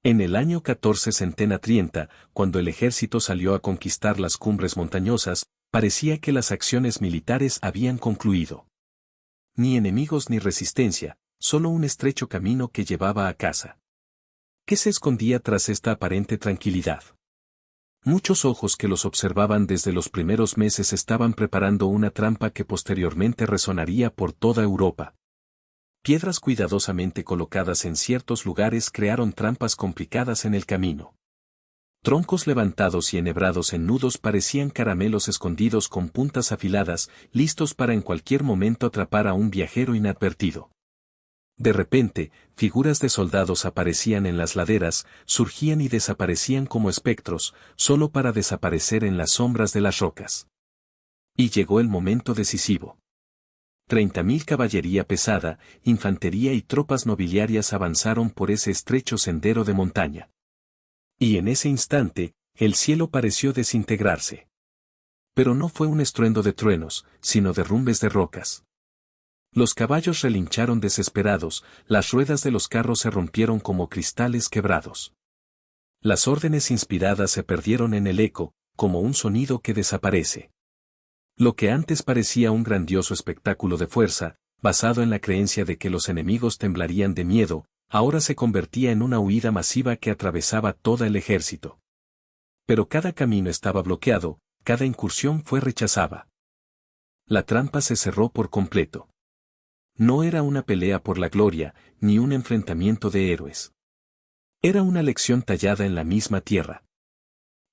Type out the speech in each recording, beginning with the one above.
En el año 1430, cuando el ejército salió a conquistar las cumbres montañosas, parecía que las acciones militares habían concluido. Ni enemigos ni resistencia, solo un estrecho camino que llevaba a casa. ¿Qué se escondía tras esta aparente tranquilidad? Muchos ojos que los observaban desde los primeros meses estaban preparando una trampa que posteriormente resonaría por toda Europa. Piedras cuidadosamente colocadas en ciertos lugares crearon trampas complicadas en el camino. Troncos levantados y enhebrados en nudos parecían caramelos escondidos con puntas afiladas, listos para en cualquier momento atrapar a un viajero inadvertido. De repente, figuras de soldados aparecían en las laderas, surgían y desaparecían como espectros, solo para desaparecer en las sombras de las rocas. Y llegó el momento decisivo. 30.000 caballería pesada, infantería y tropas nobiliarias avanzaron por ese estrecho sendero de montaña. Y en ese instante, el cielo pareció desintegrarse. Pero no fue un estruendo de truenos, sino derrumbes de rocas. Los caballos relincharon desesperados, las ruedas de los carros se rompieron como cristales quebrados. Las órdenes inspiradas se perdieron en el eco, como un sonido que desaparece. Lo que antes parecía un grandioso espectáculo de fuerza, basado en la creencia de que los enemigos temblarían de miedo, ahora se convertía en una huida masiva que atravesaba todo el ejército. Pero cada camino estaba bloqueado, cada incursión fue rechazada. La trampa se cerró por completo. No era una pelea por la gloria, ni un enfrentamiento de héroes. Era una lección tallada en la misma tierra.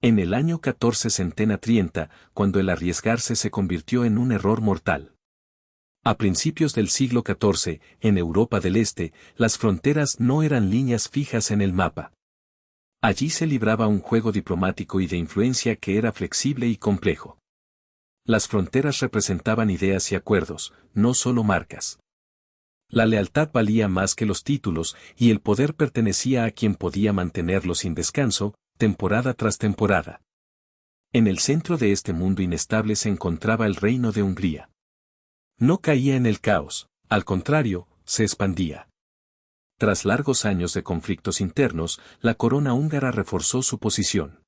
En el año 1430, cuando el arriesgarse se convirtió en un error mortal. A principios del siglo XIV, en Europa del Este, las fronteras no eran líneas fijas en el mapa. Allí se libraba un juego diplomático y de influencia que era flexible y complejo. Las fronteras representaban ideas y acuerdos, no solo marcas. La lealtad valía más que los títulos, y el poder pertenecía a quien podía mantenerlo sin descanso, temporada tras temporada. En el centro de este mundo inestable se encontraba el reino de Hungría. No caía en el caos, al contrario, se expandía. Tras largos años de conflictos internos, la corona húngara reforzó su posición.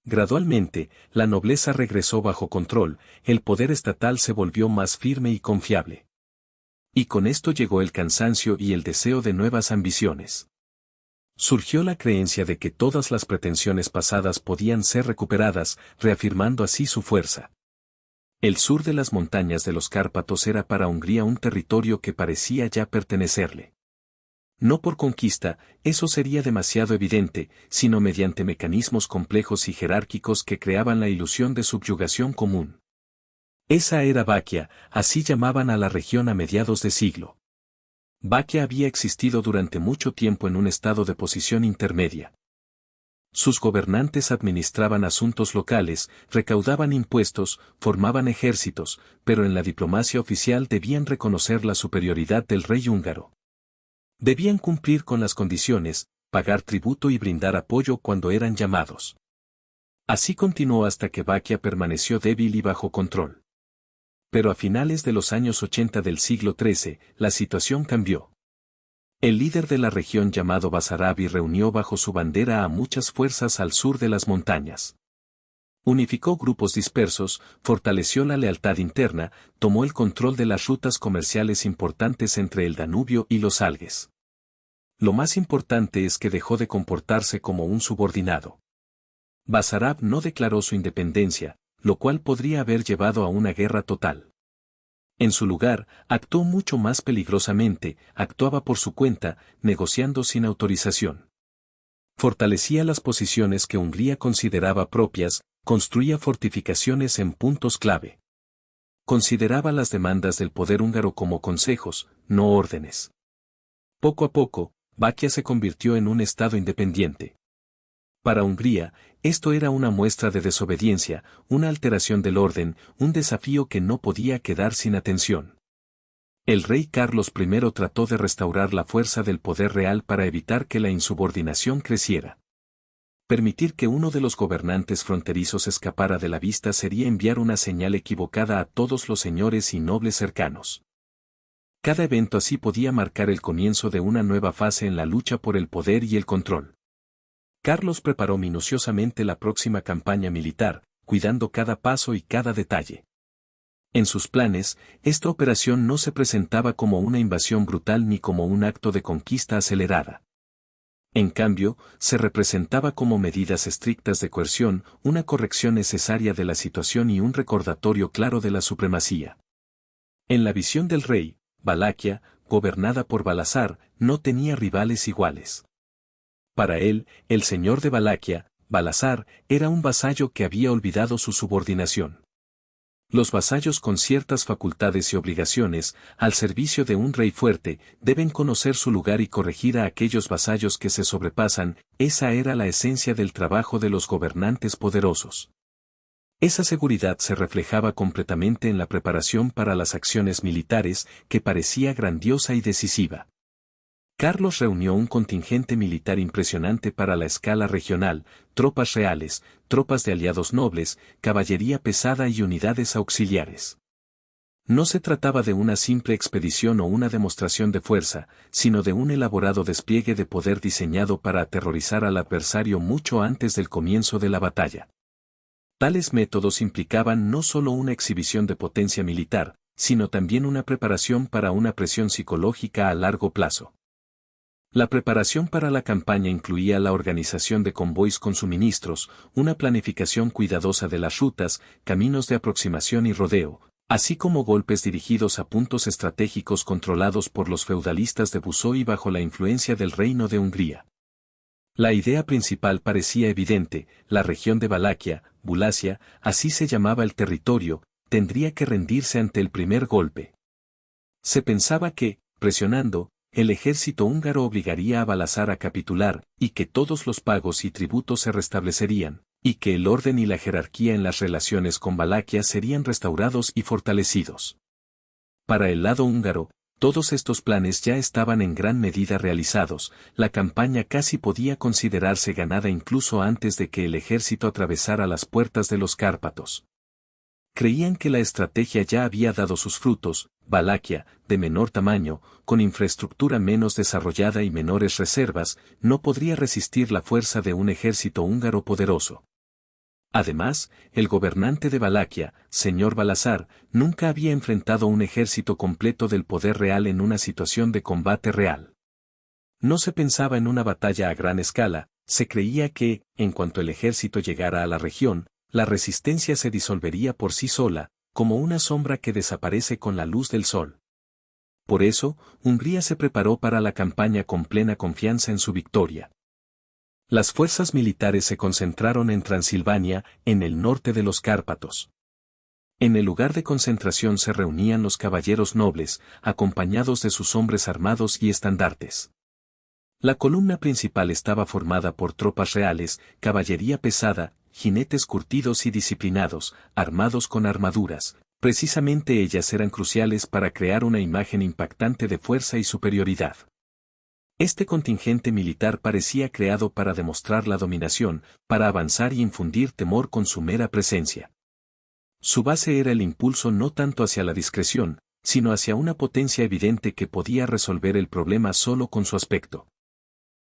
Gradualmente, la nobleza regresó bajo control, el poder estatal se volvió más firme y confiable. Y con esto llegó el cansancio y el deseo de nuevas ambiciones. Surgió la creencia de que todas las pretensiones pasadas podían ser recuperadas, reafirmando así su fuerza. El sur de las montañas de los Cárpatos era para Hungría un territorio que parecía ya pertenecerle. No por conquista, eso sería demasiado evidente, sino mediante mecanismos complejos y jerárquicos que creaban la ilusión de subyugación común. Esa era Vaquia, así llamaban a la región a mediados de siglo. Vaquia había existido durante mucho tiempo en un estado de posición intermedia. Sus gobernantes administraban asuntos locales, recaudaban impuestos, formaban ejércitos, pero en la diplomacia oficial debían reconocer la superioridad del rey húngaro. Debían cumplir con las condiciones, pagar tributo y brindar apoyo cuando eran llamados. Así continuó hasta que Vaquia permaneció débil y bajo control. Pero a finales de los años 80 del siglo XIII, la situación cambió. El líder de la región llamado Basarabi reunió bajo su bandera a muchas fuerzas al sur de las montañas. Unificó grupos dispersos, fortaleció la lealtad interna, tomó el control de las rutas comerciales importantes entre el Danubio y los Alges. Lo más importante es que dejó de comportarse como un subordinado. Basarab no declaró su independencia, lo cual podría haber llevado a una guerra total. En su lugar, actuó mucho más peligrosamente, actuaba por su cuenta, negociando sin autorización. Fortalecía las posiciones que Hungría consideraba propias, construía fortificaciones en puntos clave. Consideraba las demandas del poder húngaro como consejos, no órdenes. Poco a poco, Vaquia se convirtió en un estado independiente. Para Hungría, esto era una muestra de desobediencia, una alteración del orden, un desafío que no podía quedar sin atención. El rey Carlos I trató de restaurar la fuerza del poder real para evitar que la insubordinación creciera. Permitir que uno de los gobernantes fronterizos escapara de la vista sería enviar una señal equivocada a todos los señores y nobles cercanos. Cada evento así podía marcar el comienzo de una nueva fase en la lucha por el poder y el control. Carlos preparó minuciosamente la próxima campaña militar, cuidando cada paso y cada detalle. En sus planes, esta operación no se presentaba como una invasión brutal ni como un acto de conquista acelerada. En cambio, se representaba como medidas estrictas de coerción, una corrección necesaria de la situación y un recordatorio claro de la supremacía. En la visión del rey, Valaquia, gobernada por Balasar, no tenía rivales iguales. Para él, el señor de Valaquia, Balasar, era un vasallo que había olvidado su subordinación. Los vasallos con ciertas facultades y obligaciones, al servicio de un rey fuerte, deben conocer su lugar y corregir a aquellos vasallos que se sobrepasan. Esa era la esencia del trabajo de los gobernantes poderosos. Esa seguridad se reflejaba completamente en la preparación para las acciones militares, que parecía grandiosa y decisiva. Carlos reunió un contingente militar impresionante para la escala regional, tropas reales, tropas de aliados nobles, caballería pesada y unidades auxiliares. No se trataba de una simple expedición o una demostración de fuerza, sino de un elaborado despliegue de poder diseñado para aterrorizar al adversario mucho antes del comienzo de la batalla. Tales métodos implicaban no solo una exhibición de potencia militar, sino también una preparación para una presión psicológica a largo plazo. La preparación para la campaña incluía la organización de convoys con suministros, una planificación cuidadosa de las rutas, caminos de aproximación y rodeo, así como golpes dirigidos a puntos estratégicos controlados por los feudalistas de Buzoy bajo la influencia del Reino de Hungría. La idea principal parecía evidente: la región de Valaquia, Bulacia, así se llamaba el territorio, tendría que rendirse ante el primer golpe. Se pensaba que, presionando, el ejército húngaro obligaría a Balasar a capitular, y que todos los pagos y tributos se restablecerían, y que el orden y la jerarquía en las relaciones con Valaquia serían restaurados y fortalecidos. Para el lado húngaro, todos estos planes ya estaban en gran medida realizados. La campaña casi podía considerarse ganada incluso antes de que el ejército atravesara las puertas de los Cárpatos. Creían que la estrategia ya había dado sus frutos. Valaquia, de menor tamaño, con infraestructura menos desarrollada y menores reservas, no podría resistir la fuerza de un ejército húngaro poderoso. Además, el gobernante de Valaquia, señor Balasar, nunca había enfrentado un ejército completo del poder real en una situación de combate real. No se pensaba en una batalla a gran escala, se creía que, en cuanto el ejército llegara a la región, la resistencia se disolvería por sí sola, como una sombra que desaparece con la luz del sol. Por eso, Hungría se preparó para la campaña con plena confianza en su victoria. Las fuerzas militares se concentraron en Transilvania, en el norte de los Cárpatos. En el lugar de concentración se reunían los caballeros nobles, acompañados de sus hombres armados y estandartes. La columna principal estaba formada por tropas reales, caballería pesada, jinetes curtidos y disciplinados, armados con armaduras. Precisamente ellas eran cruciales para crear una imagen impactante de fuerza y superioridad. Este contingente militar parecía creado para demostrar la dominación, para avanzar y infundir temor con su mera presencia. Su base era el impulso no tanto hacia la discreción, sino hacia una potencia evidente que podía resolver el problema solo con su aspecto.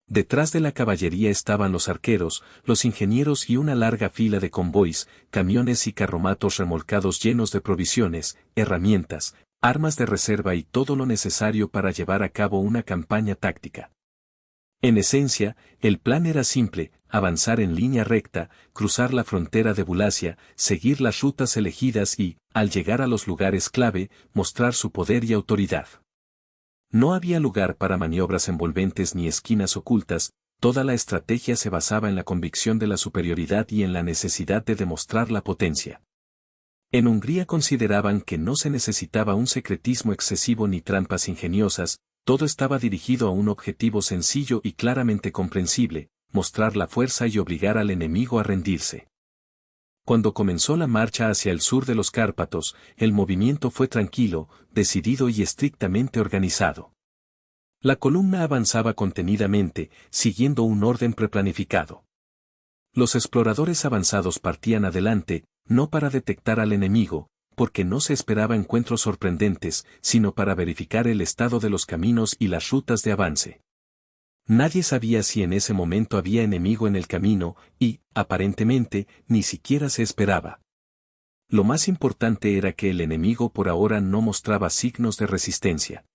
Detrás de la caballería estaban los arqueros, los ingenieros y una larga fila de convoys, camiones y carromatos remolcados llenos de provisiones, herramientas, armas de reserva y todo lo necesario para llevar a cabo una campaña táctica. En esencia, el plan era simple: avanzar en línea recta, cruzar la frontera de Bulacia, seguir las rutas elegidas y, al llegar a los lugares clave, mostrar su poder y autoridad. No había lugar para maniobras envolventes ni esquinas ocultas. Toda la estrategia se basaba en la convicción de la superioridad y en la necesidad de demostrar la potencia. En Hungría consideraban que no se necesitaba un secretismo excesivo ni trampas ingeniosas, todo estaba dirigido a un objetivo sencillo y claramente comprensible: mostrar la fuerza y obligar al enemigo a rendirse. Cuando comenzó la marcha hacia el sur de los Cárpatos, el movimiento fue tranquilo, decidido y estrictamente organizado. La columna avanzaba contenidamente, siguiendo un orden preplanificado. Los exploradores avanzados partían adelante, no para detectar al enemigo, porque no se esperaba encuentros sorprendentes, sino para verificar el estado de los caminos y las rutas de avance. Nadie sabía si en ese momento había enemigo en el camino, y, aparentemente, ni siquiera se esperaba. Lo más importante era que el enemigo por ahora no mostraba signos de resistencia.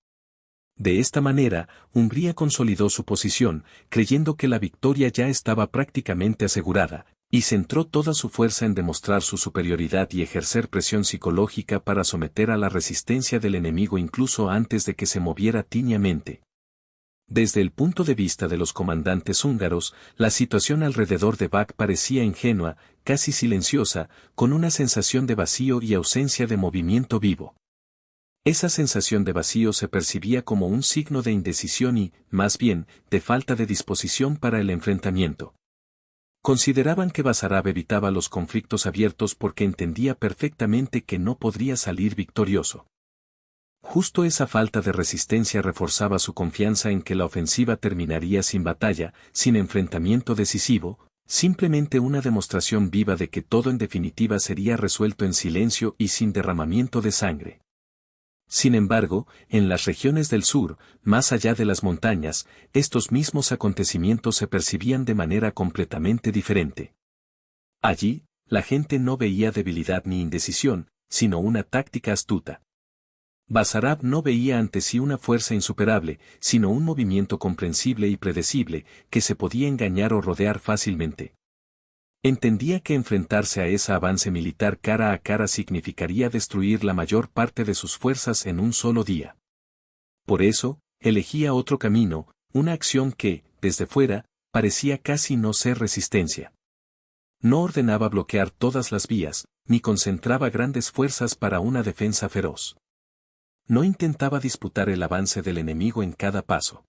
De esta manera, Hungría consolidó su posición, creyendo que la victoria ya estaba prácticamente asegurada, y centró toda su fuerza en demostrar su superioridad y ejercer presión psicológica para someter a la resistencia del enemigo incluso antes de que se moviera tímidamente. Desde el punto de vista de los comandantes húngaros, la situación alrededor de Bak parecía ingenua, casi silenciosa, con una sensación de vacío y ausencia de movimiento vivo. Esa sensación de vacío se percibía como un signo de indecisión y, más bien, de falta de disposición para el enfrentamiento. Consideraban que Basarab evitaba los conflictos abiertos porque entendía perfectamente que no podría salir victorioso. Justo esa falta de resistencia reforzaba su confianza en que la ofensiva terminaría sin batalla, sin enfrentamiento decisivo, simplemente una demostración viva de que todo en definitiva sería resuelto en silencio y sin derramamiento de sangre. Sin embargo, en las regiones del sur, más allá de las montañas, estos mismos acontecimientos se percibían de manera completamente diferente. Allí, la gente no veía debilidad ni indecisión, sino una táctica astuta. Basarab no veía ante sí una fuerza insuperable, sino un movimiento comprensible y predecible, que se podía engañar o rodear fácilmente. Entendía que enfrentarse a ese avance militar cara a cara significaría destruir la mayor parte de sus fuerzas en un solo día. Por eso, elegía otro camino, una acción que, desde fuera, parecía casi no ser resistencia. No ordenaba bloquear todas las vías, ni concentraba grandes fuerzas para una defensa feroz. No intentaba disputar el avance del enemigo en cada paso.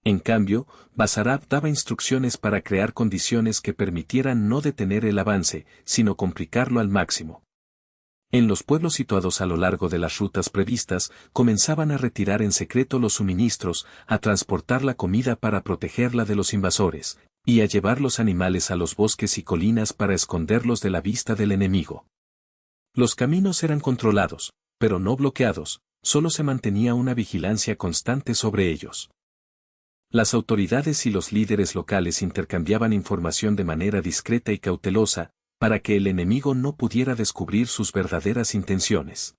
En cambio, Basarab daba instrucciones para crear condiciones que permitieran no detener el avance, sino complicarlo al máximo. En los pueblos situados a lo largo de las rutas previstas, comenzaban a retirar en secreto los suministros, a transportar la comida para protegerla de los invasores, y a llevar los animales a los bosques y colinas para esconderlos de la vista del enemigo. Los caminos eran controlados, pero no bloqueados, solo se mantenía una vigilancia constante sobre ellos. Las autoridades y los líderes locales intercambiaban información de manera discreta y cautelosa, para que el enemigo no pudiera descubrir sus verdaderas intenciones.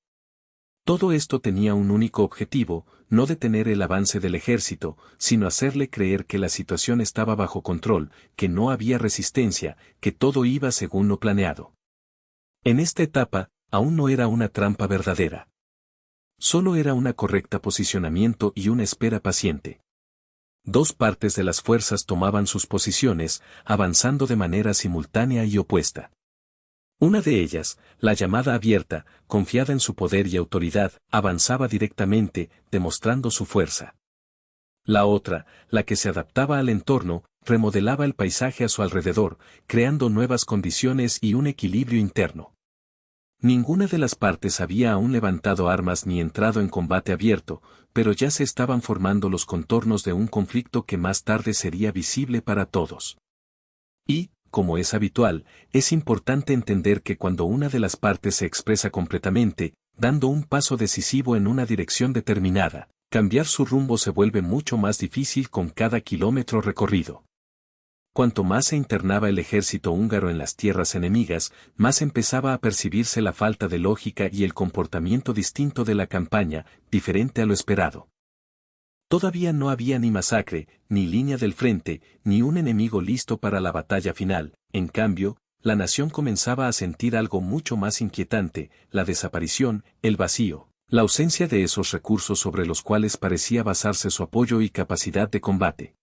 Todo esto tenía un único objetivo, no detener el avance del ejército, sino hacerle creer que la situación estaba bajo control, que no había resistencia, que todo iba según lo planeado. En esta etapa, aún no era una trampa verdadera. Solo era un correcto posicionamiento y una espera paciente. Dos partes de las fuerzas tomaban sus posiciones, avanzando de manera simultánea y opuesta. Una de ellas, la llamada abierta, confiada en su poder y autoridad, avanzaba directamente, demostrando su fuerza. La otra, la que se adaptaba al entorno, remodelaba el paisaje a su alrededor, creando nuevas condiciones y un equilibrio interno. Ninguna de las partes había aún levantado armas ni entrado en combate abierto, pero ya se estaban formando los contornos de un conflicto que más tarde sería visible para todos. Y, como es habitual, es importante entender que cuando una de las partes se expresa completamente, dando un paso decisivo en una dirección determinada, cambiar su rumbo se vuelve mucho más difícil con cada kilómetro recorrido. Cuanto más se internaba el ejército húngaro en las tierras enemigas, más empezaba a percibirse la falta de lógica y el comportamiento distinto de la campaña, diferente a lo esperado. Todavía no había ni masacre, ni línea del frente, ni un enemigo listo para la batalla final. En cambio, la nación comenzaba a sentir algo mucho más inquietante, la desaparición, el vacío, la ausencia de esos recursos sobre los cuales parecía basarse su apoyo y capacidad de combate.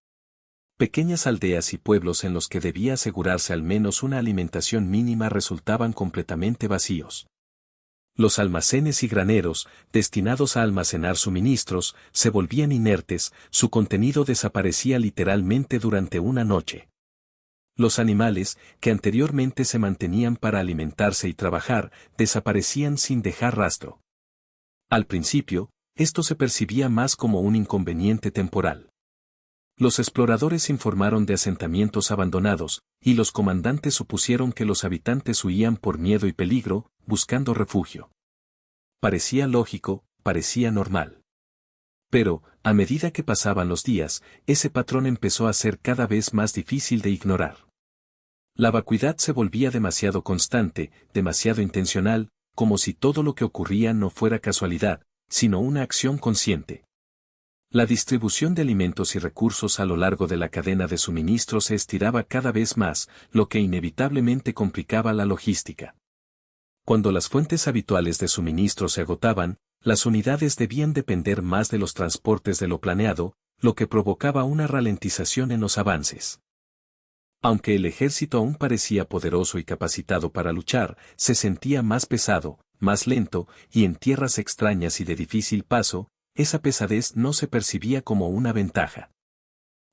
Pequeñas aldeas y pueblos en los que debía asegurarse al menos una alimentación mínima resultaban completamente vacíos. Los almacenes y graneros, destinados a almacenar suministros, se volvían inertes, su contenido desaparecía literalmente durante una noche. Los animales, que anteriormente se mantenían para alimentarse y trabajar, desaparecían sin dejar rastro. Al principio, esto se percibía más como un inconveniente temporal. Los exploradores informaron de asentamientos abandonados, y los comandantes supusieron que los habitantes huían por miedo y peligro, buscando refugio. Parecía lógico, parecía normal. Pero, a medida que pasaban los días, ese patrón empezó a ser cada vez más difícil de ignorar. La vacuidad se volvía demasiado constante, demasiado intencional, como si todo lo que ocurría no fuera casualidad, sino una acción consciente. La distribución de alimentos y recursos a lo largo de la cadena de suministro se estiraba cada vez más, lo que inevitablemente complicaba la logística. Cuando las fuentes habituales de suministro se agotaban, las unidades debían depender más de los transportes de lo planeado, lo que provocaba una ralentización en los avances. Aunque el ejército aún parecía poderoso y capacitado para luchar, se sentía más pesado, más lento, y en tierras extrañas y de difícil paso, esa pesadez no se percibía como una ventaja.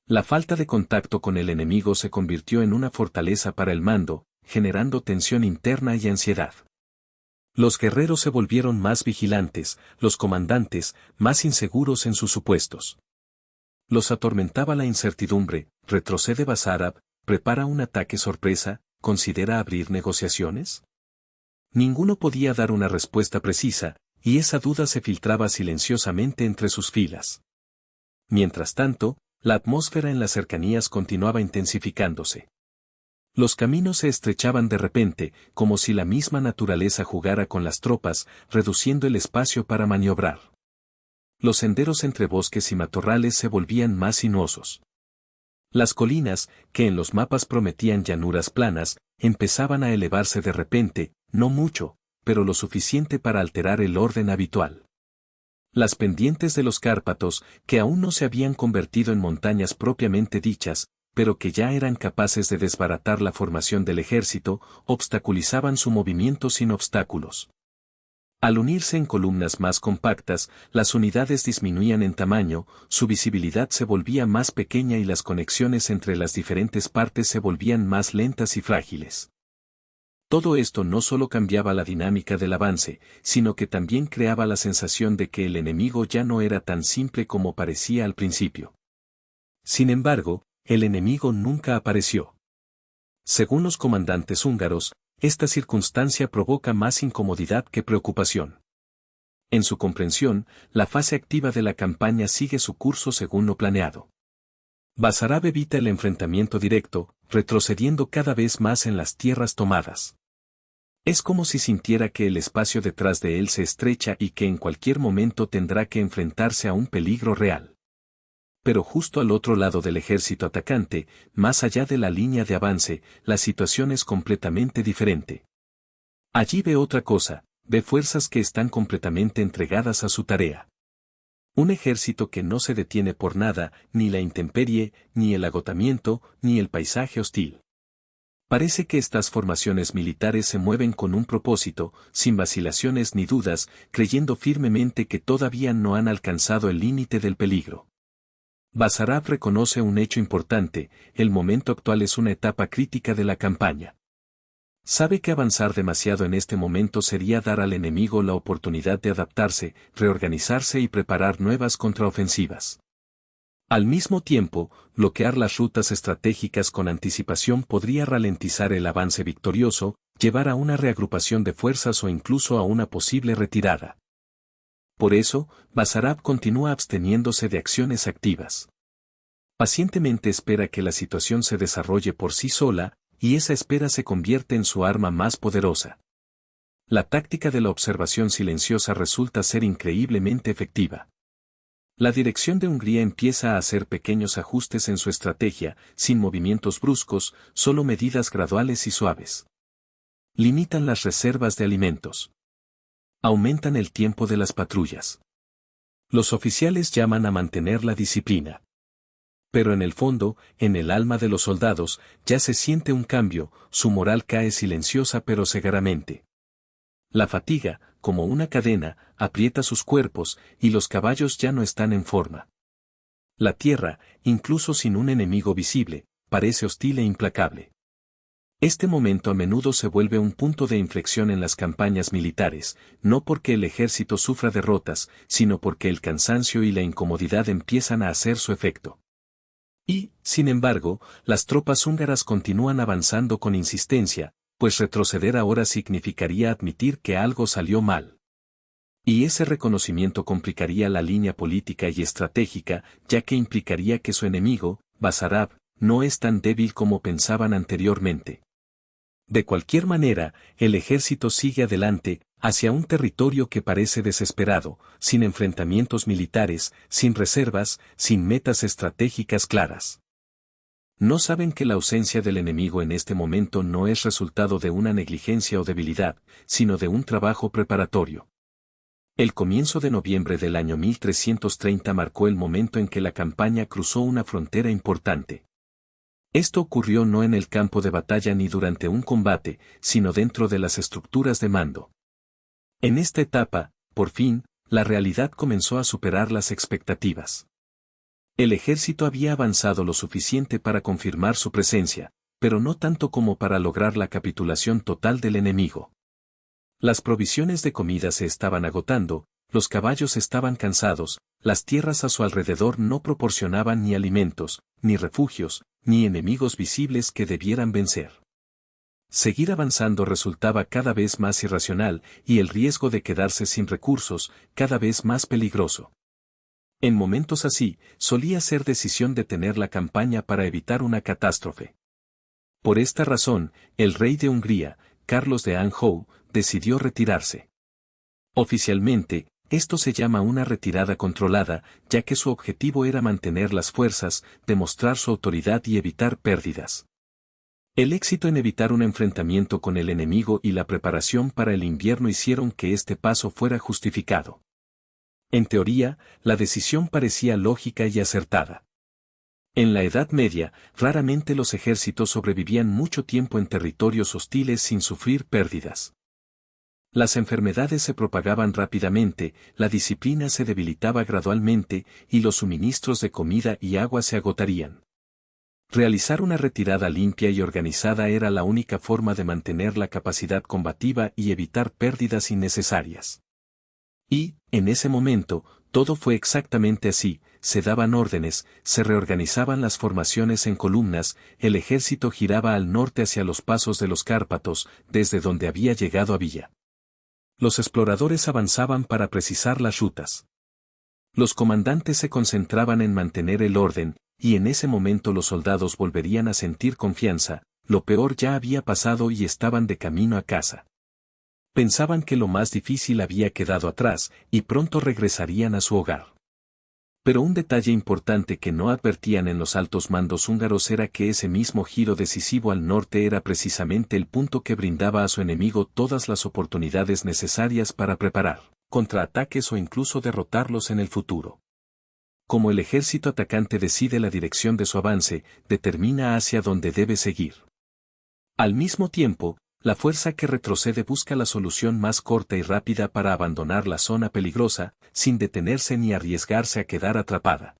La falta de contacto con el enemigo se convirtió en una fortaleza para el mando, generando tensión interna y ansiedad. Los guerreros se volvieron más vigilantes, los comandantes, más inseguros en sus supuestos. Los atormentaba la incertidumbre: ¿retrocede Basarab? ¿Prepara un ataque sorpresa? ¿Considera abrir negociaciones? Ninguno podía dar una respuesta precisa, y esa duda se filtraba silenciosamente entre sus filas. Mientras tanto, la atmósfera en las cercanías continuaba intensificándose. Los caminos se estrechaban de repente, como si la misma naturaleza jugara con las tropas, reduciendo el espacio para maniobrar. Los senderos entre bosques y matorrales se volvían más sinuosos. Las colinas, que en los mapas prometían llanuras planas, empezaban a elevarse de repente, no mucho, pero lo suficiente para alterar el orden habitual. Las pendientes de los Cárpatos, que aún no se habían convertido en montañas propiamente dichas, pero que ya eran capaces de desbaratar la formación del ejército, obstaculizaban su movimiento sin obstáculos. Al unirse en columnas más compactas, las unidades disminuían en tamaño, su visibilidad se volvía más pequeña y las conexiones entre las diferentes partes se volvían más lentas y frágiles. Todo esto no solo cambiaba la dinámica del avance, sino que también creaba la sensación de que el enemigo ya no era tan simple como parecía al principio. Sin embargo, el enemigo nunca apareció. Según los comandantes húngaros, esta circunstancia provoca más incomodidad que preocupación. En su comprensión, la fase activa de la campaña sigue su curso según lo planeado. Basarab evita el enfrentamiento directo, retrocediendo cada vez más en las tierras tomadas. Es como si sintiera que el espacio detrás de él se estrecha y que en cualquier momento tendrá que enfrentarse a un peligro real. Pero justo al otro lado del ejército atacante, más allá de la línea de avance, la situación es completamente diferente. Allí ve otra cosa, ve fuerzas que están completamente entregadas a su tarea. Un ejército que no se detiene por nada, ni la intemperie, ni el agotamiento, ni el paisaje hostil. Parece que estas formaciones militares se mueven con un propósito, sin vacilaciones ni dudas, creyendo firmemente que todavía no han alcanzado el límite del peligro. Basarab reconoce un hecho importante: el momento actual es una etapa crítica de la campaña. Sabe que avanzar demasiado en este momento sería dar al enemigo la oportunidad de adaptarse, reorganizarse y preparar nuevas contraofensivas. Al mismo tiempo, bloquear las rutas estratégicas con anticipación podría ralentizar el avance victorioso, llevar a una reagrupación de fuerzas o incluso a una posible retirada. Por eso, Basarab continúa absteniéndose de acciones activas. Pacientemente espera que la situación se desarrolle por sí sola, y esa espera se convierte en su arma más poderosa. La táctica de la observación silenciosa resulta ser increíblemente efectiva. La dirección de Hungría empieza a hacer pequeños ajustes en su estrategia, sin movimientos bruscos, solo medidas graduales y suaves. Limitan las reservas de alimentos. Aumentan el tiempo de las patrullas. Los oficiales llaman a mantener la disciplina. Pero en el fondo, en el alma de los soldados, ya se siente un cambio, su moral cae silenciosa pero segaramente. La fatiga, como una cadena, aprieta sus cuerpos, y los caballos ya no están en forma. La tierra, incluso sin un enemigo visible, parece hostil e implacable. Este momento a menudo se vuelve un punto de inflexión en las campañas militares, no porque el ejército sufra derrotas, sino porque el cansancio y la incomodidad empiezan a hacer su efecto. Y, sin embargo, las tropas húngaras continúan avanzando con insistencia, pues retroceder ahora significaría admitir que algo salió mal. Y ese reconocimiento complicaría la línea política y estratégica, ya que implicaría que su enemigo, Basarab, no es tan débil como pensaban anteriormente. De cualquier manera, el ejército sigue adelante, hacia un territorio que parece desesperado, sin enfrentamientos militares, sin reservas, sin metas estratégicas claras. No saben que la ausencia del enemigo en este momento no es resultado de una negligencia o debilidad, sino de un trabajo preparatorio. El comienzo de noviembre del año 1330 marcó el momento en que la campaña cruzó una frontera importante. Esto ocurrió no en el campo de batalla ni durante un combate, sino dentro de las estructuras de mando. En esta etapa, por fin, la realidad comenzó a superar las expectativas. El ejército había avanzado lo suficiente para confirmar su presencia, pero no tanto como para lograr la capitulación total del enemigo. Las provisiones de comida se estaban agotando, los caballos estaban cansados, las tierras a su alrededor no proporcionaban ni alimentos, ni refugios, ni enemigos visibles que debieran vencer. Seguir avanzando resultaba cada vez más irracional y el riesgo de quedarse sin recursos, cada vez más peligroso. En momentos así, solía ser decisión detener la campaña para evitar una catástrofe. Por esta razón, el rey de Hungría, Carlos de Anjou, decidió retirarse. Oficialmente, esto se llama una retirada controlada, ya que su objetivo era mantener las fuerzas, demostrar su autoridad y evitar pérdidas. El éxito en evitar un enfrentamiento con el enemigo y la preparación para el invierno hicieron que este paso fuera justificado. En teoría, la decisión parecía lógica y acertada. En la Edad Media, raramente los ejércitos sobrevivían mucho tiempo en territorios hostiles sin sufrir pérdidas. Las enfermedades se propagaban rápidamente, la disciplina se debilitaba gradualmente y los suministros de comida y agua se agotarían. Realizar una retirada limpia y organizada era la única forma de mantener la capacidad combativa y evitar pérdidas innecesarias. Y, en ese momento, todo fue exactamente así, se daban órdenes, se reorganizaban las formaciones en columnas, el ejército giraba al norte hacia los pasos de los Cárpatos, desde donde había llegado a Villa. Los exploradores avanzaban para precisar las rutas. Los comandantes se concentraban en mantener el orden, y en ese momento los soldados volverían a sentir confianza, lo peor ya había pasado y estaban de camino a casa. Pensaban que lo más difícil había quedado atrás, y pronto regresarían a su hogar. Pero un detalle importante que no advertían en los altos mandos húngaros era que ese mismo giro decisivo al norte era precisamente el punto que brindaba a su enemigo todas las oportunidades necesarias para preparar contraataques o incluso derrotarlos en el futuro. Como el ejército atacante decide la dirección de su avance, determina hacia dónde debe seguir. Al mismo tiempo, la fuerza que retrocede busca la solución más corta y rápida para abandonar la zona peligrosa, sin detenerse ni arriesgarse a quedar atrapada.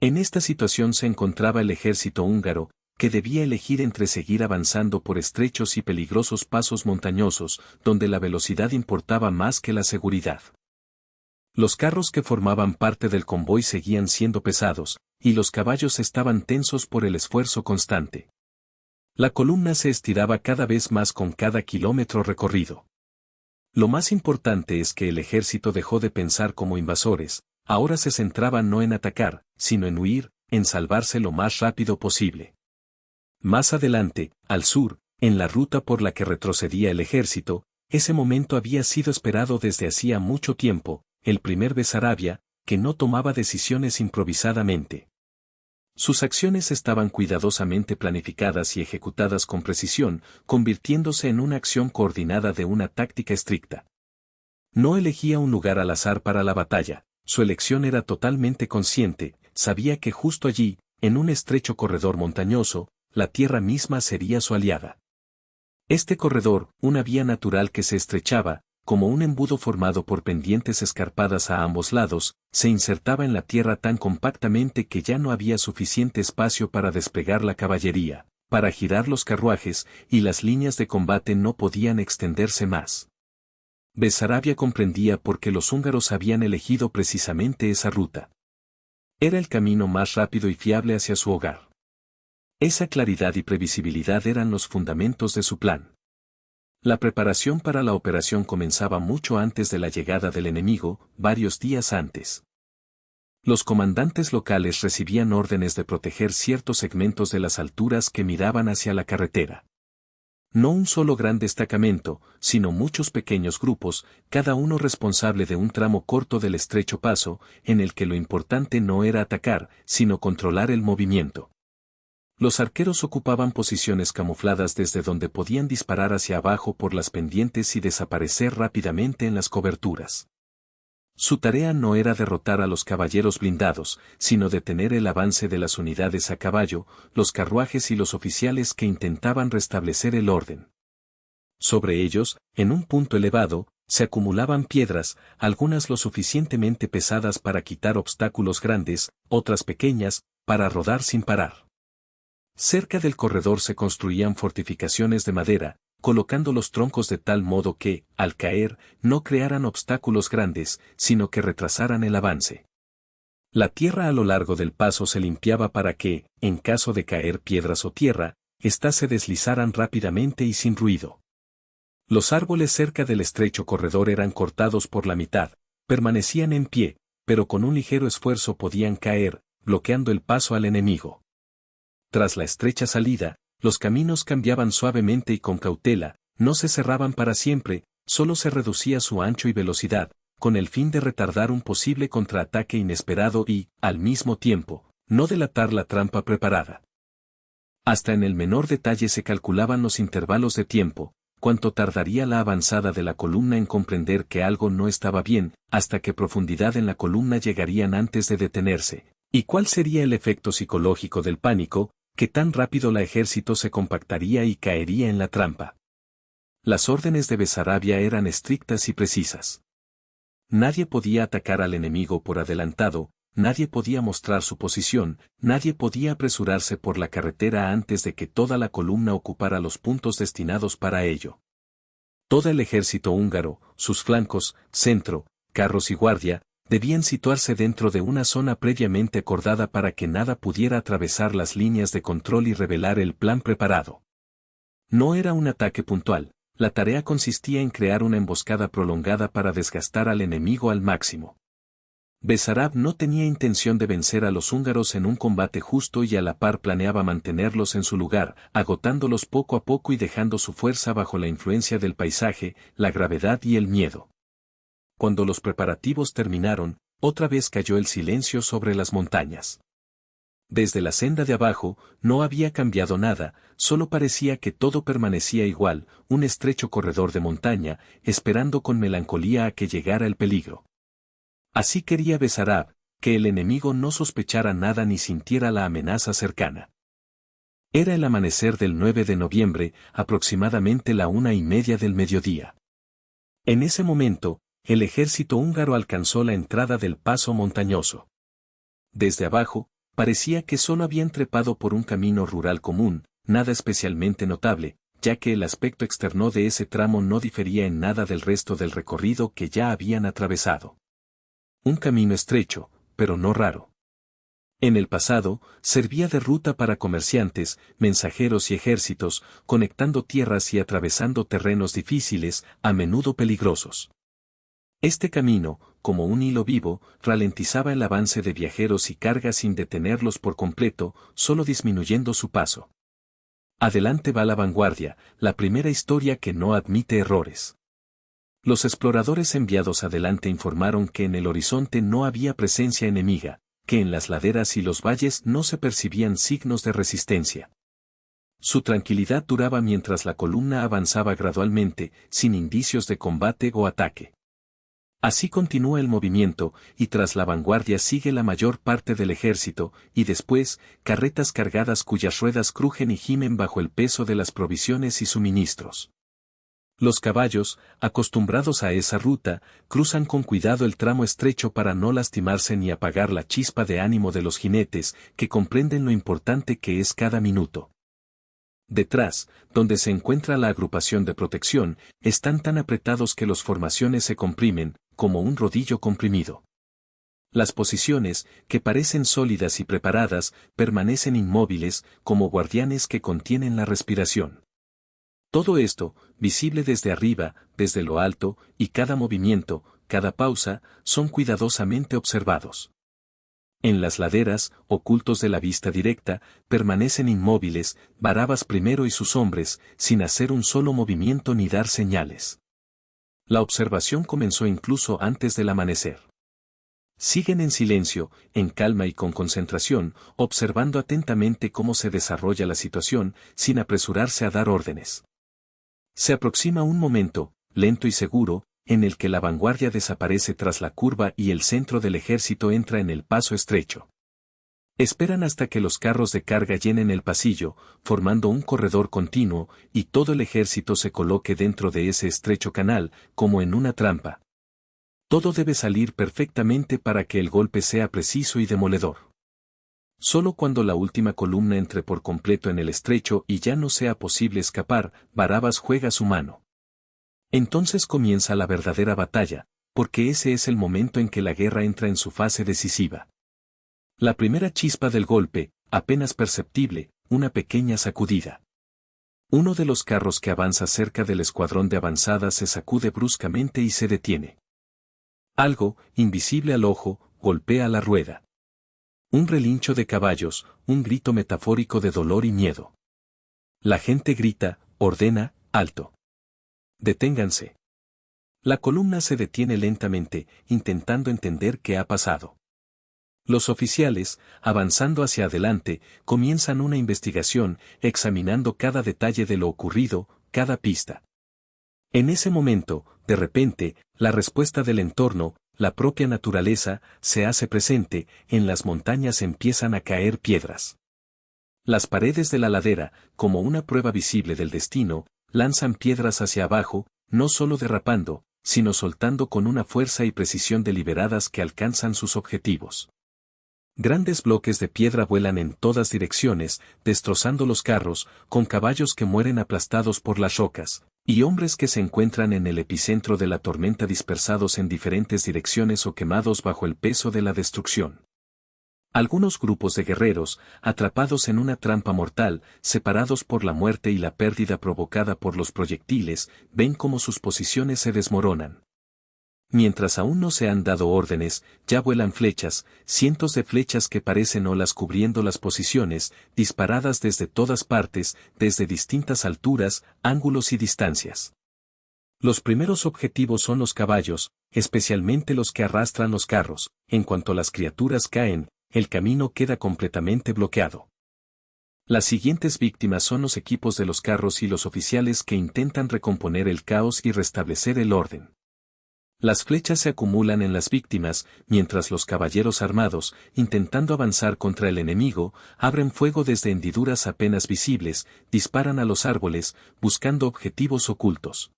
En esta situación se encontraba el ejército húngaro, que debía elegir entre seguir avanzando por estrechos y peligrosos pasos montañosos, donde la velocidad importaba más que la seguridad. Los carros que formaban parte del convoy seguían siendo pesados, y los caballos estaban tensos por el esfuerzo constante. La columna se estiraba cada vez más con cada kilómetro recorrido. Lo más importante es que el ejército dejó de pensar como invasores, ahora se centraba no en atacar, sino en huir, en salvarse lo más rápido posible. Más adelante, al sur, en la ruta por la que retrocedía el ejército, ese momento había sido esperado desde hacía mucho tiempo, el primer Besarabia, que no tomaba decisiones improvisadamente. Sus acciones estaban cuidadosamente planificadas y ejecutadas con precisión, convirtiéndose en una acción coordinada de una táctica estricta. No elegía un lugar al azar para la batalla, su elección era totalmente consciente, sabía que justo allí, en un estrecho corredor montañoso, la tierra misma sería su aliada. Este corredor, una vía natural que se estrechaba, como un embudo formado por pendientes escarpadas a ambos lados, se insertaba en la tierra tan compactamente que ya no había suficiente espacio para desplegar la caballería, para girar los carruajes, y las líneas de combate no podían extenderse más. Besarabia comprendía por qué los húngaros habían elegido precisamente esa ruta. Era el camino más rápido y fiable hacia su hogar. Esa claridad y previsibilidad eran los fundamentos de su plan. La preparación para la operación comenzaba mucho antes de la llegada del enemigo, varios días antes. Los comandantes locales recibían órdenes de proteger ciertos segmentos de las alturas que miraban hacia la carretera. No un solo gran destacamento, sino muchos pequeños grupos, cada uno responsable de un tramo corto del estrecho paso, en el que lo importante no era atacar, sino controlar el movimiento. Los arqueros ocupaban posiciones camufladas desde donde podían disparar hacia abajo por las pendientes y desaparecer rápidamente en las coberturas. Su tarea no era derrotar a los caballeros blindados, sino detener el avance de las unidades a caballo, los carruajes y los oficiales que intentaban restablecer el orden. Sobre ellos, en un punto elevado, se acumulaban piedras, algunas lo suficientemente pesadas para quitar obstáculos grandes, otras pequeñas, para rodar sin parar. Cerca del corredor se construían fortificaciones de madera, colocando los troncos de tal modo que, al caer, no crearan obstáculos grandes, sino que retrasaran el avance. La tierra a lo largo del paso se limpiaba para que, en caso de caer piedras o tierra, éstas se deslizaran rápidamente y sin ruido. Los árboles cerca del estrecho corredor eran cortados por la mitad, permanecían en pie, pero con un ligero esfuerzo podían caer, bloqueando el paso al enemigo. Tras la estrecha salida, los caminos cambiaban suavemente y con cautela, no se cerraban para siempre, solo se reducía su ancho y velocidad, con el fin de retardar un posible contraataque inesperado y, al mismo tiempo, no delatar la trampa preparada. Hasta en el menor detalle se calculaban los intervalos de tiempo, cuánto tardaría la avanzada de la columna en comprender que algo no estaba bien, hasta qué profundidad en la columna llegarían antes de detenerse, y cuál sería el efecto psicológico del pánico, que tan rápido el ejército se compactaría y caería en la trampa. Las órdenes de Besarabia eran estrictas y precisas. Nadie podía atacar al enemigo por adelantado, nadie podía mostrar su posición, nadie podía apresurarse por la carretera antes de que toda la columna ocupara los puntos destinados para ello. Todo el ejército húngaro, sus flancos, centro, carros y guardia, debían situarse dentro de una zona previamente acordada para que nada pudiera atravesar las líneas de control y revelar el plan preparado. No era un ataque puntual, la tarea consistía en crear una emboscada prolongada para desgastar al enemigo al máximo. Besarab no tenía intención de vencer a los húngaros en un combate justo y a la par planeaba mantenerlos en su lugar, agotándolos poco a poco y dejando su fuerza bajo la influencia del paisaje, la gravedad y el miedo. Cuando los preparativos terminaron, otra vez cayó el silencio sobre las montañas. Desde la senda de abajo, no había cambiado nada, solo parecía que todo permanecía igual, un estrecho corredor de montaña, esperando con melancolía a que llegara el peligro. Así quería Besarab, que el enemigo no sospechara nada ni sintiera la amenaza cercana. Era el amanecer del 9 de noviembre, aproximadamente la 1:30 del mediodía. En ese momento, el ejército húngaro alcanzó la entrada del paso montañoso. Desde abajo, parecía que solo habían trepado por un camino rural común, nada especialmente notable, ya que el aspecto externo de ese tramo no difería en nada del resto del recorrido que ya habían atravesado. Un camino estrecho, pero no raro. En el pasado, servía de ruta para comerciantes, mensajeros y ejércitos, conectando tierras y atravesando terrenos difíciles, a menudo peligrosos. Este camino, como un hilo vivo, ralentizaba el avance de viajeros y cargas sin detenerlos por completo, solo disminuyendo su paso. Adelante va la vanguardia, la primera historia que no admite errores. Los exploradores enviados adelante informaron que en el horizonte no había presencia enemiga, que en las laderas y los valles no se percibían signos de resistencia. Su tranquilidad duraba mientras la columna avanzaba gradualmente, sin indicios de combate o ataque. Así continúa el movimiento, y tras la vanguardia sigue la mayor parte del ejército, y después, carretas cargadas cuyas ruedas crujen y gimen bajo el peso de las provisiones y suministros. Los caballos, acostumbrados a esa ruta, cruzan con cuidado el tramo estrecho para no lastimarse ni apagar la chispa de ánimo de los jinetes, que comprenden lo importante que es cada minuto. Detrás, donde se encuentra la agrupación de protección, están tan apretados que las formaciones se comprimen, como un rodillo comprimido. Las posiciones, que parecen sólidas y preparadas, permanecen inmóviles, como guardianes que contienen la respiración. Todo esto, visible desde arriba, desde lo alto, y cada movimiento, cada pausa, son cuidadosamente observados. En las laderas, ocultos de la vista directa, permanecen inmóviles, Barabás primero y sus hombres, sin hacer un solo movimiento ni dar señales. La observación comenzó incluso antes del amanecer. Siguen en silencio, en calma y con concentración, observando atentamente cómo se desarrolla la situación, sin apresurarse a dar órdenes. Se aproxima un momento, lento y seguro, en el que la vanguardia desaparece tras la curva y el centro del ejército entra en el paso estrecho. Esperan hasta que los carros de carga llenen el pasillo, formando un corredor continuo, y todo el ejército se coloque dentro de ese estrecho canal, como en una trampa. Todo debe salir perfectamente para que el golpe sea preciso y demoledor. Solo cuando la última columna entre por completo en el estrecho y ya no sea posible escapar, Barabás juega su mano. Entonces comienza la verdadera batalla, porque ese es el momento en que la guerra entra en su fase decisiva. La primera chispa del golpe, apenas perceptible, una pequeña sacudida. Uno de los carros que avanza cerca del escuadrón de avanzada se sacude bruscamente y se detiene. Algo, invisible al ojo, golpea la rueda. Un relincho de caballos, un grito metafórico de dolor y miedo. La gente grita, ordena, alto. Deténganse. La columna se detiene lentamente, intentando entender qué ha pasado. Los oficiales, avanzando hacia adelante, comienzan una investigación, examinando cada detalle de lo ocurrido, cada pista. En ese momento, de repente, la respuesta del entorno, la propia naturaleza, se hace presente, en las montañas empiezan a caer piedras. Las paredes de la ladera, como una prueba visible del destino, lanzan piedras hacia abajo, no solo derrapando, sino soltando con una fuerza y precisión deliberadas que alcanzan sus objetivos. Grandes bloques de piedra vuelan en todas direcciones, destrozando los carros, con caballos que mueren aplastados por las rocas, y hombres que se encuentran en el epicentro de la tormenta dispersados en diferentes direcciones o quemados bajo el peso de la destrucción. Algunos grupos de guerreros, atrapados en una trampa mortal, separados por la muerte y la pérdida provocada por los proyectiles, ven cómo sus posiciones se desmoronan. Mientras aún no se han dado órdenes, ya vuelan flechas, cientos de flechas que parecen olas cubriendo las posiciones, disparadas desde todas partes, desde distintas alturas, ángulos y distancias. Los primeros objetivos son los caballos, especialmente los que arrastran los carros. En cuanto las criaturas caen, el camino queda completamente bloqueado. Las siguientes víctimas son los equipos de los carros y los oficiales que intentan recomponer el caos y restablecer el orden. Las flechas se acumulan en las víctimas, mientras los caballeros armados, intentando avanzar contra el enemigo, abren fuego desde hendiduras apenas visibles, disparan a los árboles, buscando objetivos ocultos.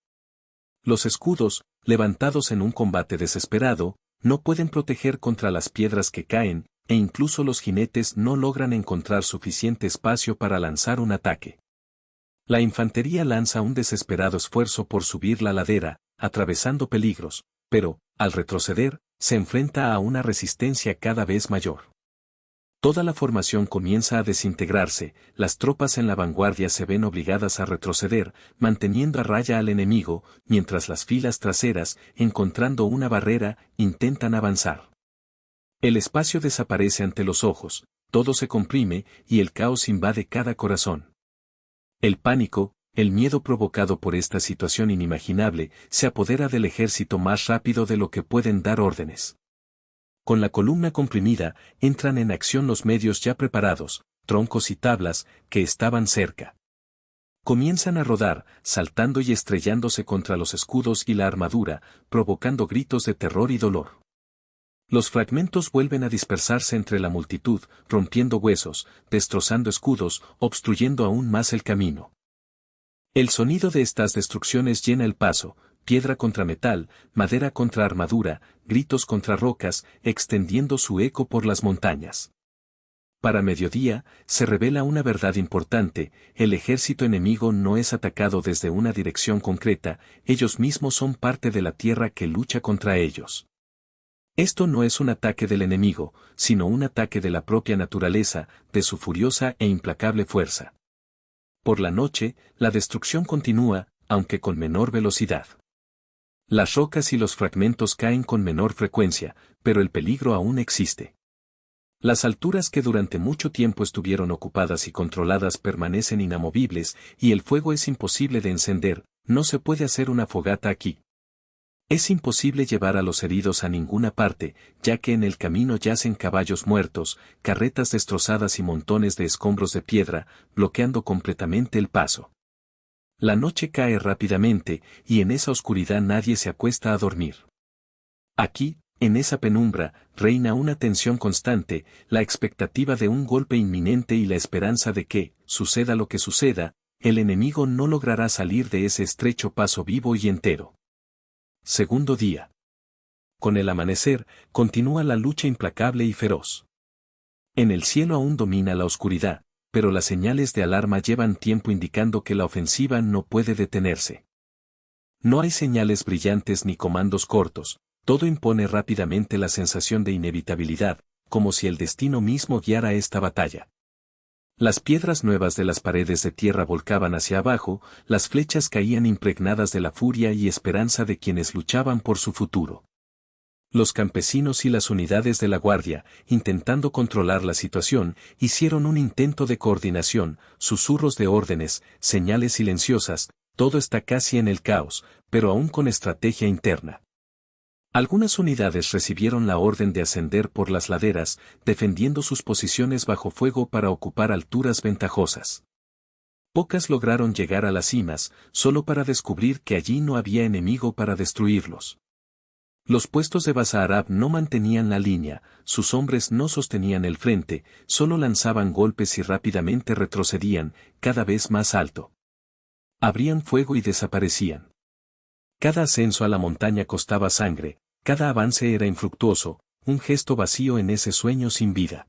Los escudos, levantados en un combate desesperado, no pueden proteger contra las piedras que caen, e incluso los jinetes no logran encontrar suficiente espacio para lanzar un ataque. La infantería lanza un desesperado esfuerzo por subir la ladera, atravesando peligros, pero, al retroceder, se enfrenta a una resistencia cada vez mayor. Toda la formación comienza a desintegrarse, las tropas en la vanguardia se ven obligadas a retroceder, manteniendo a raya al enemigo, mientras las filas traseras, encontrando una barrera, intentan avanzar. El espacio desaparece ante los ojos, todo se comprime, y el caos invade cada corazón. El pánico, el miedo provocado por esta situación inimaginable, se apodera del ejército más rápido de lo que pueden dar órdenes. Con la columna comprimida, entran en acción los medios ya preparados, troncos y tablas, que estaban cerca. Comienzan a rodar, saltando y estrellándose contra los escudos y la armadura, provocando gritos de terror y dolor. Los fragmentos vuelven a dispersarse entre la multitud, rompiendo huesos, destrozando escudos, obstruyendo aún más el camino. El sonido de estas destrucciones llena el paso, piedra contra metal, madera contra armadura, gritos contra rocas, extendiendo su eco por las montañas. Para mediodía, se revela una verdad importante: el ejército enemigo no es atacado desde una dirección concreta, ellos mismos son parte de la tierra que lucha contra ellos. Esto no es un ataque del enemigo, sino un ataque de la propia naturaleza, de su furiosa e implacable fuerza. Por la noche, la destrucción continúa, aunque con menor velocidad. Las rocas y los fragmentos caen con menor frecuencia, pero el peligro aún existe. Las alturas que durante mucho tiempo estuvieron ocupadas y controladas permanecen inamovibles, y el fuego es imposible de encender, no se puede hacer una fogata aquí. Es imposible llevar a los heridos a ninguna parte, ya que en el camino yacen caballos muertos, carretas destrozadas y montones de escombros de piedra, bloqueando completamente el paso. La noche cae rápidamente, y en esa oscuridad nadie se acuesta a dormir. Aquí, en esa penumbra, reina una tensión constante, la expectativa de un golpe inminente y la esperanza de que, suceda lo que suceda, el enemigo no logrará salir de ese estrecho paso vivo y entero. Segundo día. Con el amanecer, continúa la lucha implacable y feroz. En el cielo aún domina la oscuridad, pero las señales de alarma llevan tiempo indicando que la ofensiva no puede detenerse. No hay señales brillantes ni comandos cortos, todo impone rápidamente la sensación de inevitabilidad, como si el destino mismo guiara esta batalla. Las piedras nuevas de las paredes de tierra volcaban hacia abajo, las flechas caían impregnadas de la furia y esperanza de quienes luchaban por su futuro. Los campesinos y las unidades de la guardia, intentando controlar la situación, hicieron un intento de coordinación, susurros de órdenes, señales silenciosas, todo está casi en el caos, pero aún con estrategia interna. Algunas unidades recibieron la orden de ascender por las laderas, defendiendo sus posiciones bajo fuego para ocupar alturas ventajosas. Pocas lograron llegar a las cimas, solo para descubrir que allí no había enemigo para destruirlos. Los puestos de Basa-Arab no mantenían la línea, sus hombres no sostenían el frente, solo lanzaban golpes y rápidamente retrocedían, cada vez más alto. Abrían fuego y desaparecían. Cada ascenso a la montaña costaba sangre, cada avance era infructuoso, un gesto vacío en ese sueño sin vida.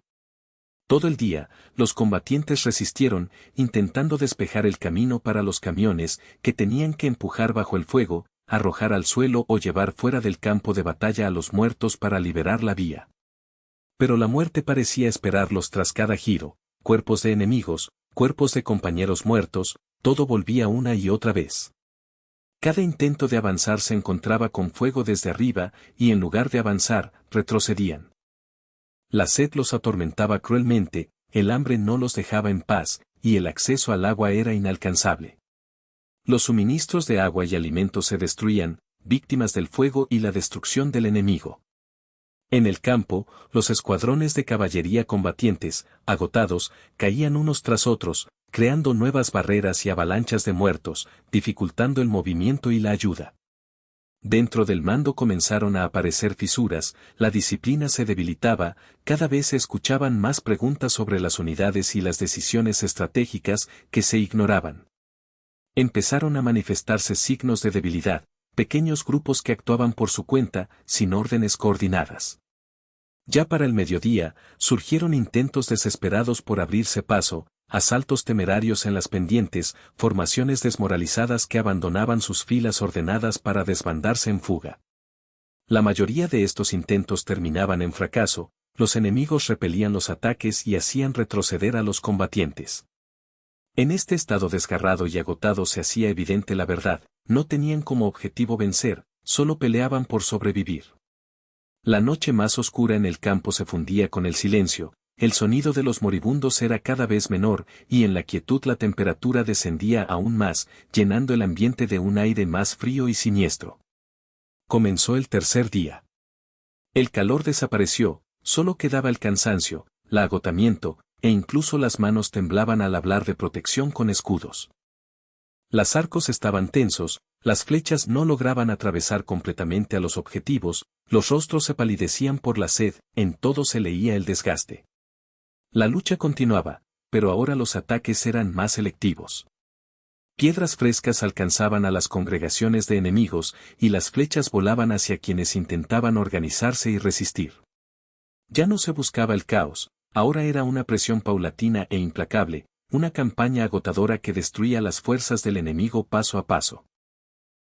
Todo el día, los combatientes resistieron, intentando despejar el camino para los camiones, que tenían que empujar bajo el fuego, arrojar al suelo o llevar fuera del campo de batalla a los muertos para liberar la vía. Pero la muerte parecía esperarlos tras cada giro, cuerpos de enemigos, cuerpos de compañeros muertos, todo volvía una y otra vez. Cada intento de avanzar se encontraba con fuego desde arriba, y en lugar de avanzar, retrocedían. La sed los atormentaba cruelmente, el hambre no los dejaba en paz, y el acceso al agua era inalcanzable. Los suministros de agua y alimentos se destruían, víctimas del fuego y la destrucción del enemigo. En el campo, los escuadrones de caballería combatientes, agotados, caían unos tras otros, creando nuevas barreras y avalanchas de muertos, dificultando el movimiento y la ayuda. Dentro del mando comenzaron a aparecer fisuras, la disciplina se debilitaba, cada vez se escuchaban más preguntas sobre las unidades y las decisiones estratégicas que se ignoraban. Empezaron a manifestarse signos de debilidad, pequeños grupos que actuaban por su cuenta, sin órdenes coordinadas. Ya para el mediodía, surgieron intentos desesperados por abrirse paso, asaltos temerarios en las pendientes, formaciones desmoralizadas que abandonaban sus filas ordenadas para desbandarse en fuga. La mayoría de estos intentos terminaban en fracaso, los enemigos repelían los ataques y hacían retroceder a los combatientes. En este estado desgarrado y agotado se hacía evidente la verdad, no tenían como objetivo vencer, solo peleaban por sobrevivir. La noche más oscura en el campo se fundía con el silencio, el sonido de los moribundos era cada vez menor, y en la quietud la temperatura descendía aún más, llenando el ambiente de un aire más frío y siniestro. Comenzó el tercer día. El calor desapareció, solo quedaba el cansancio, el agotamiento, e incluso las manos temblaban al hablar de protección con escudos. Los arcos estaban tensos, las flechas no lograban atravesar completamente a los objetivos, los rostros se palidecían por la sed, en todo se leía el desgaste. La lucha continuaba, pero ahora los ataques eran más selectivos. Piedras frescas alcanzaban a las congregaciones de enemigos, y las flechas volaban hacia quienes intentaban organizarse y resistir. Ya no se buscaba el caos, ahora era una presión paulatina e implacable, una campaña agotadora que destruía las fuerzas del enemigo paso a paso.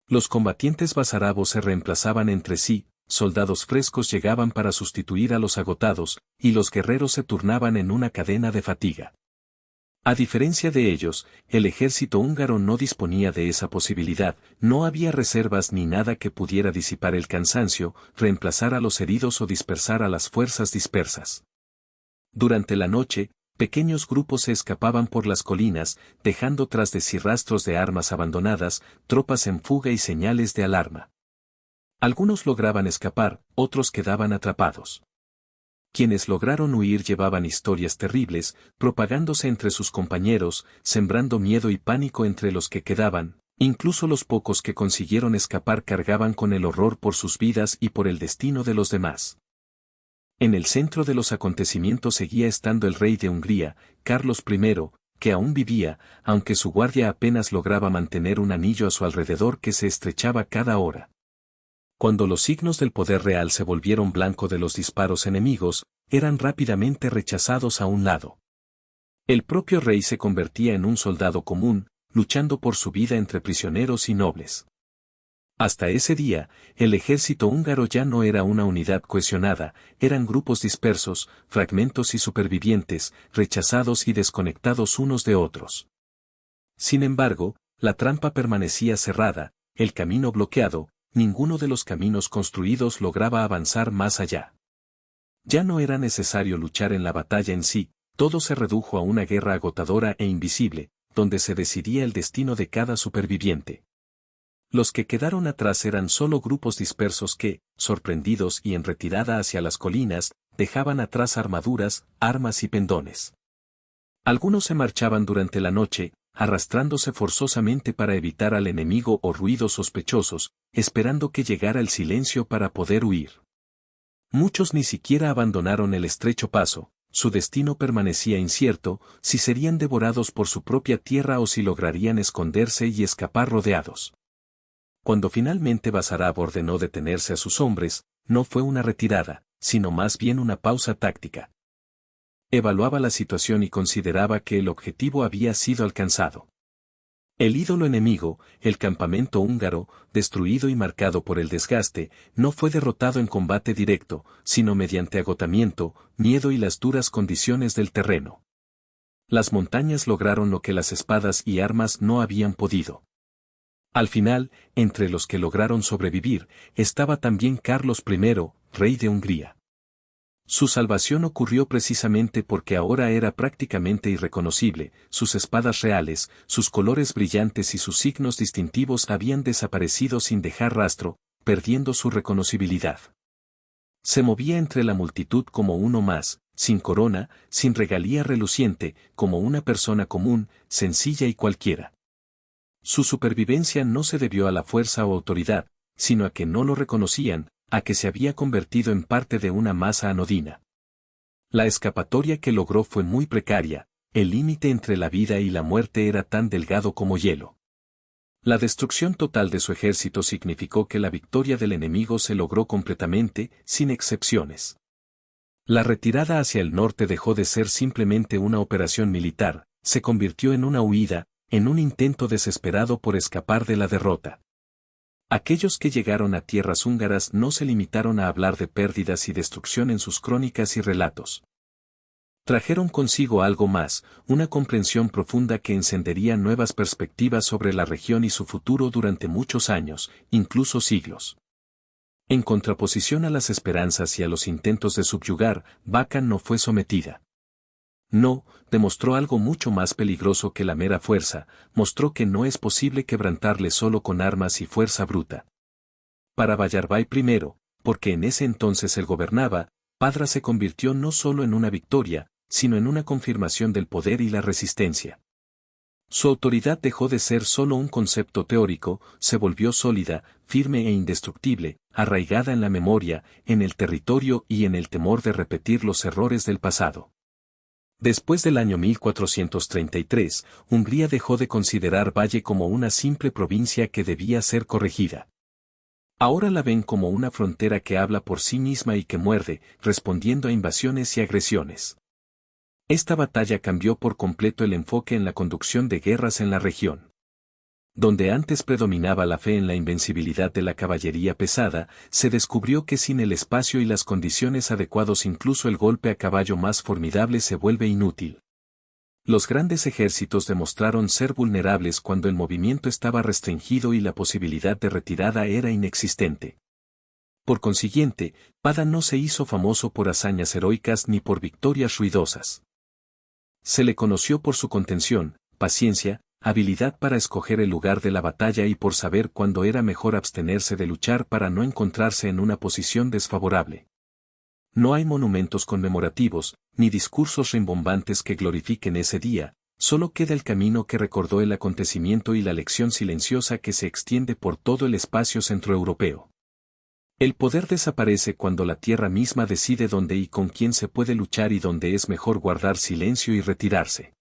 Los combatientes basarabos se reemplazaban entre sí, soldados frescos llegaban para sustituir a los agotados, y los guerreros se turnaban en una cadena de fatiga. A diferencia de ellos, el ejército húngaro no disponía de esa posibilidad, no había reservas ni nada que pudiera disipar el cansancio, reemplazar a los heridos o dispersar a las fuerzas dispersas. Durante la noche, pequeños grupos se escapaban por las colinas, dejando tras de sí rastros de armas abandonadas, tropas en fuga y señales de alarma. Algunos lograban escapar, otros quedaban atrapados. Quienes lograron huir llevaban historias terribles, propagándose entre sus compañeros, sembrando miedo y pánico entre los que quedaban, incluso los pocos que consiguieron escapar cargaban con el horror por sus vidas y por el destino de los demás. En el centro de los acontecimientos seguía estando el rey de Hungría, Carlos I, que aún vivía, aunque su guardia apenas lograba mantener un anillo a su alrededor que se estrechaba cada hora. Cuando los signos del poder real se volvieron blanco de los disparos enemigos, eran rápidamente rechazados a un lado. El propio rey se convertía en un soldado común, luchando por su vida entre prisioneros y nobles. Hasta ese día, el ejército húngaro ya no era una unidad cohesionada, eran grupos dispersos, fragmentos y supervivientes, rechazados y desconectados unos de otros. Sin embargo, la trampa permanecía cerrada, el camino bloqueado, ninguno de los caminos construidos lograba avanzar más allá. Ya no era necesario luchar en la batalla en sí, todo se redujo a una guerra agotadora e invisible, donde se decidía el destino de cada superviviente. Los que quedaron atrás eran solo grupos dispersos que, sorprendidos y en retirada hacia las colinas, dejaban atrás armaduras, armas y pendones. Algunos se marchaban durante la noche, arrastrándose forzosamente para evitar al enemigo o ruidos sospechosos, esperando que llegara el silencio para poder huir. Muchos ni siquiera abandonaron el estrecho paso, su destino permanecía incierto, si serían devorados por su propia tierra o si lograrían esconderse y escapar rodeados. Cuando finalmente Basarab ordenó detenerse a sus hombres, no fue una retirada, sino más bien una pausa táctica. Evaluaba la situación y consideraba que el objetivo había sido alcanzado. El ídolo enemigo, el campamento húngaro, destruido y marcado por el desgaste, no fue derrotado en combate directo, sino mediante agotamiento, miedo y las duras condiciones del terreno. Las montañas lograron lo que las espadas y armas no habían podido. Al final, entre los que lograron sobrevivir, estaba también Carlos I, rey de Hungría. Su salvación ocurrió precisamente porque ahora era prácticamente irreconocible, sus espadas reales, sus colores brillantes y sus signos distintivos habían desaparecido sin dejar rastro, perdiendo su reconocibilidad. Se movía entre la multitud como uno más, sin corona, sin regalía reluciente, como una persona común, sencilla y cualquiera. Su supervivencia no se debió a la fuerza o autoridad, sino a que no lo reconocían, a que se había convertido en parte de una masa anodina. La escapatoria que logró fue muy precaria, el límite entre la vida y la muerte era tan delgado como hielo. La destrucción total de su ejército significó que la victoria del enemigo se logró completamente, sin excepciones. La retirada hacia el norte dejó de ser simplemente una operación militar, se convirtió en una huida, en un intento desesperado por escapar de la derrota. Aquellos que llegaron a tierras húngaras no se limitaron a hablar de pérdidas y destrucción en sus crónicas y relatos. Trajeron consigo algo más, una comprensión profunda que encendería nuevas perspectivas sobre la región y su futuro durante muchos años, incluso siglos. En contraposición a las esperanzas y a los intentos de subyugar, Bacan no fue sometida. No, demostró algo mucho más peligroso que la mera fuerza, mostró que no es posible quebrantarle solo con armas y fuerza bruta. Para Bayarbái I, porque en ese entonces él gobernaba, Padra se convirtió no solo en una victoria, sino en una confirmación del poder y la resistencia. Su autoridad dejó de ser solo un concepto teórico, se volvió sólida, firme e indestructible, arraigada en la memoria, en el territorio y en el temor de repetir los errores del pasado. Después del año 1433, Hungría dejó de considerar Valle como una simple provincia que debía ser corregida. Ahora la ven como una frontera que habla por sí misma y que muerde, respondiendo a invasiones y agresiones. Esta batalla cambió por completo el enfoque en la conducción de guerras en la región. Donde antes predominaba la fe en la invencibilidad de la caballería pesada, se descubrió que sin el espacio y las condiciones adecuados incluso el golpe a caballo más formidable se vuelve inútil. Los grandes ejércitos demostraron ser vulnerables cuando el movimiento estaba restringido y la posibilidad de retirada era inexistente. Por consiguiente, Pada no se hizo famoso por hazañas heroicas ni por victorias ruidosas. Se le conoció por su contención, paciencia, habilidad para escoger el lugar de la batalla y por saber cuándo era mejor abstenerse de luchar para no encontrarse en una posición desfavorable. No hay monumentos conmemorativos, ni discursos rimbombantes que glorifiquen ese día, solo queda el camino que recordó el acontecimiento y la lección silenciosa que se extiende por todo el espacio centroeuropeo. El poder desaparece cuando la tierra misma decide dónde y con quién se puede luchar y dónde es mejor guardar silencio y retirarse.